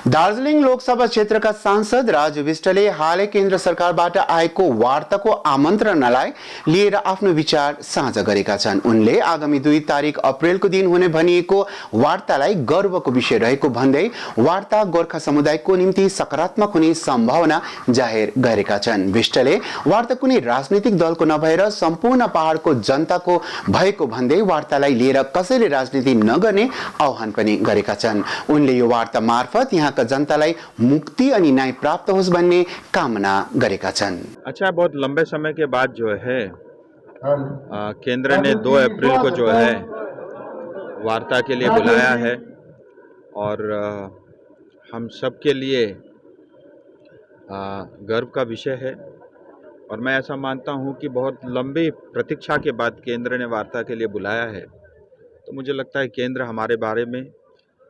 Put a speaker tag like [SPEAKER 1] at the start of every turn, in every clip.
[SPEAKER 1] दार्जिलिङ लोकसभा क्षेत्रका सांसद राजु विष्टले हालै केन्द्र सरकारबाट आएको वार्ताको आमन्त्रणलाई लिएर आफ्नो विचार साझा गरेका छन्। उनले आगामी 2 तारिक अप्रेलको दिन हुने भनिएको वार्तालाई गर्वको विषय रहेको भन्दै वार्ता गोर्खा समुदायको निम्ति सकारात्मक हुने सम्भावना जाहेर गरेका छन्। विष्टले वार्ता कुनै राजनीतिक दलको नभएर सम्पूर्ण पहाडको जनताको भएको भन्दै वार्तालाई लिएर कसैले राजनीति नगर्ने आह्वान पनि गरेका छन्। उनले यो वार्ता मार्फत यहाँका जनतालाई मुक्ति अनि न्याय प्राप्त होस् भन्ने कामना गरेका छन्।
[SPEAKER 2] अच्छा, बहुत लंबे समय के बाद जो है केंद्र ने 2 अप्रैल को जो है वार्ता के लिए बुलाया है और हम सब के लिए गर्व का विषय है। और मैं ऐसा मानता हूं कि बहुत लंबी प्रतीक्षा के बाद केंद्र ने वार्ता के लिए बुलाया है। तो मुझे लगता है केंद्र हमारे बारे में,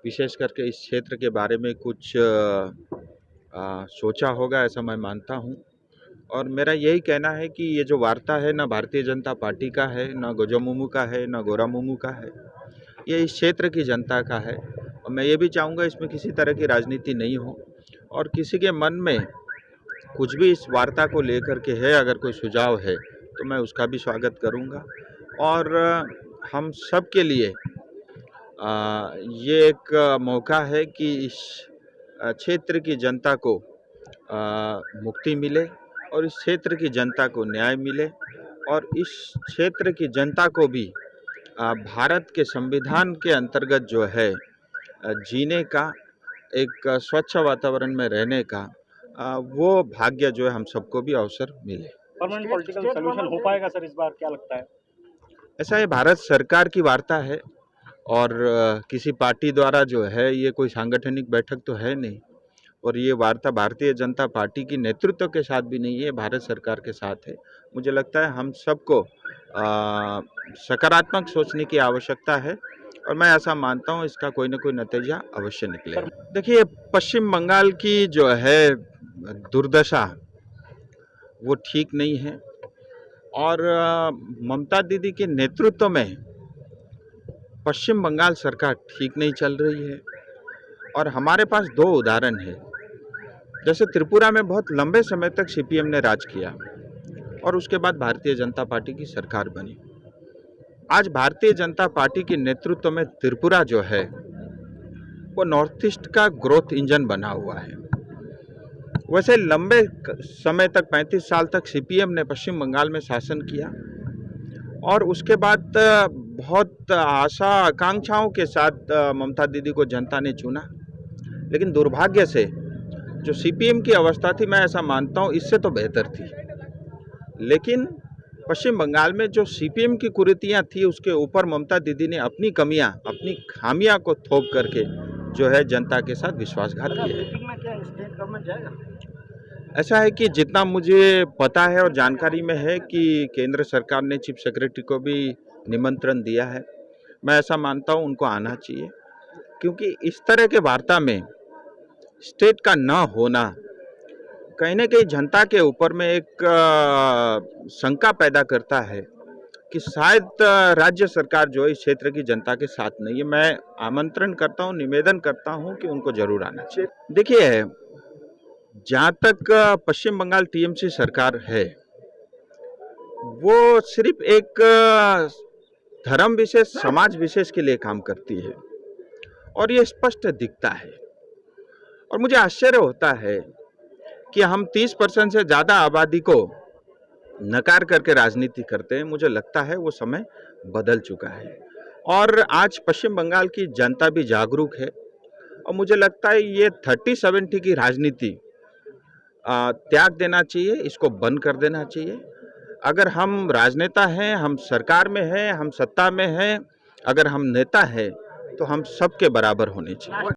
[SPEAKER 2] विशेष करके इस क्षेत्र के बारे में कुछ सोचा होगा, ऐसा मैं मानता हूं। और मेरा यही कहना है कि ये जो वार्ता है ना भारतीय जनता पार्टी का है, ना गोजामुमू का है, ना गोरामुमू का है, ये इस क्षेत्र की जनता का है। और मैं ये भी चाहूँगा इसमें किसी तरह की राजनीति नहीं हो और किसी के मन में कुछ भी इस वार्ता को लेकर के है, अगर कोई सुझाव है तो मैं उसका भी स्वागत करूँगा। और हम सब के लिए ये एक मौका है कि इस क्षेत्र की जनता को मुक्ति मिले और इस क्षेत्र की जनता को न्याय मिले और इस क्षेत्र की जनता को भी भारत के संविधान के अंतर्गत जो है जीने का, एक स्वच्छ वातावरण में रहने का वो भाग्य जो है हम सबको भी अवसर मिले।
[SPEAKER 3] परमानेंट पॉलिटिकल सॉल्यूशन हो पाएगा सर इस बार, क्या लगता है?
[SPEAKER 2] ऐसा है, भारत सरकार की वार्ता है और किसी पार्टी द्वारा जो है ये कोई सांगठनिक बैठक तो है नहीं। और ये वार्ता भारतीय जनता पार्टी की नेतृत्व के साथ भी नहीं है, भारत सरकार के साथ है। मुझे लगता है हम सबको सकारात्मक सोचने की आवश्यकता है और मैं ऐसा मानता हूँ इसका कोई ना कोई नतीजा अवश्य निकलेगा। देखिए, पश्चिम बंगाल की जो है दुर्दशा वो ठीक नहीं है और ममता दीदी के नेतृत्व में पश्चिम बंगाल सरकार ठीक नहीं चल रही है। और हमारे पास 2 उदाहरण हैं। जैसे त्रिपुरा में बहुत लंबे समय तक सीपीएम ने राज किया और उसके बाद भारतीय जनता पार्टी की सरकार बनी। आज भारतीय जनता पार्टी के नेतृत्व में त्रिपुरा जो है वो नॉर्थ ईस्ट का ग्रोथ इंजन बना हुआ है। वैसे लंबे समय तक 35 साल तक सीपीएम ने पश्चिम बंगाल में शासन किया और उसके बाद बहुत आशा आकांक्षाओं के साथ ममता दीदी को जनता ने चुना। लेकिन दुर्भाग्य से जो सीपीएम की अवस्था थी, मैं ऐसा मानता हूँ इससे तो बेहतर थी। लेकिन पश्चिम बंगाल में जो सीपीएम की कुरीतियाँ थी उसके ऊपर ममता दीदी ने अपनी कमियाँ, अपनी खामियाँ को थोप करके जो है जनता के साथ विश्वासघात किया है। ऐसा है कि जितना मुझे पता है और जानकारी में है कि केंद्र सरकार ने चीफ सेक्रेटरी को भी निमंत्रण दिया है। मैं ऐसा मानता हूँ उनको आना चाहिए, क्योंकि इस तरह के वार्ता में स्टेट का न होना कहीं न कहीं जनता के ऊपर में एक शंका पैदा करता है कि शायद राज्य सरकार जो है इस क्षेत्र की जनता के साथ नहीं है। मैं आमंत्रण करता हूँ, निवेदन करता हूँ कि उनको जरूर आना चाहिए। देखिए, जहाँ तक पश्चिम बंगाल टीएमसी सरकार है वो सिर्फ एक धर्म विशेष, समाज विशेष के लिए काम करती है और ये स्पष्ट दिखता है। और मुझे आश्चर्य होता है कि हम 30% से ज़्यादा आबादी को नकार करके राजनीति करते हैं। मुझे लगता है वो समय बदल चुका है और आज पश्चिम बंगाल की जनता भी जागरूक है और मुझे लगता है ये 30-70 की राजनीति त्याग देना चाहिए, इसको बंद कर देना चाहिए। अगर हम राजनेता हैं, हम सरकार में हैं, हम सत्ता में हैं, अगर हम नेता हैं तो हम सबके बराबर होने चाहिए।